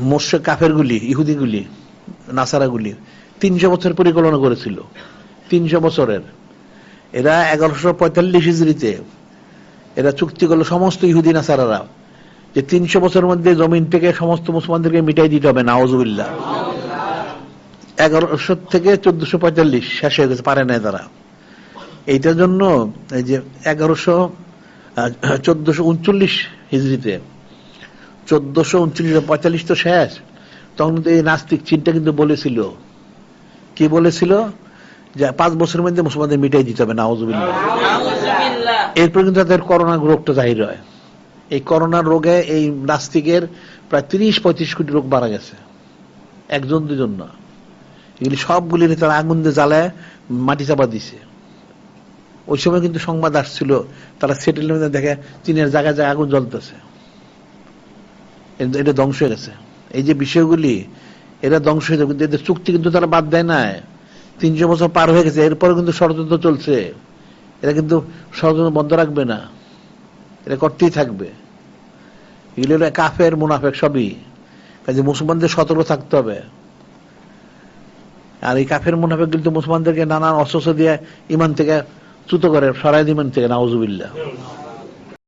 মোর্শেক কাফেরগুলি, ইহুদিগুলি, নাসারাগুলি 300 বছর পরিকল্পনা করেছিল, 300 বছরের। এরা 1145 হিজরিতে এরা চুক্তি করলো সমস্ত ইহুদি নাসারারা যে 300 বছরের মধ্যে জমিন থেকে সমস্ত মুসলমানদেরকে মিটাই দিতে হবে। নাউজুবিল্লাহ। 1100 থেকে 1445 শেষ হয়ে গেছে, পারে নাই তারা। এইটার জন্য এই যে 1439 হিজরিতে 1439-45 তো শেষ, তখন কিন্তু এই নাস্তিক চীনটা কিন্তু বলেছিল, কি বলেছিল, যে 5 বছরের মধ্যে মুসলমানদের মিটাই দিতে হবে। নাউজুবিল্লাহ। এরপর কিন্তু তাদের করোনা রোগটা জাহির হয়। এই করোনার রোগে এই নাস্তিকের প্রায় 30-35 কোটি লোক মারা গেছে, একজন দুজন না। এগুলি সবগুলি তারা আগুন দিয়ে জ্বালায় মাটি চাপা দিছে। ওই সময় কিন্তু সংবাদ আসছিল, তারা সেটেলমেন্টে দেখে চীনের জায়গায় জায়গায় আগুন জ্বলতেছে, এটা ধ্বংস হয়ে গেছে। এই যে বিষয়গুলি এরা ধ্বংস হয়ে যাবে, কিন্তু এদের চুক্তি কিন্তু তারা বাদ দেয় না। 300 বছর পার হয়ে গেছে, এরপরে কিন্তু ষড়যন্ত্র চলছে। এরা কিন্তু ষড়যন্ত্র বন্ধ রাখবে না, এরা করতেই থাকবে। এগুলো হলো কাফের মুনাফেক সবই। কাজে মুসলমানদের সতর্ক থাকতে হবে। আর এই কাফের মুনাফেক কিন্তু মুসলমানদেরকে নানান অস্ত্র দিয়ে ইমান থেকে চ্যুত করে, সরাই ইমান থেকে। নাউজুবিল্লাহ।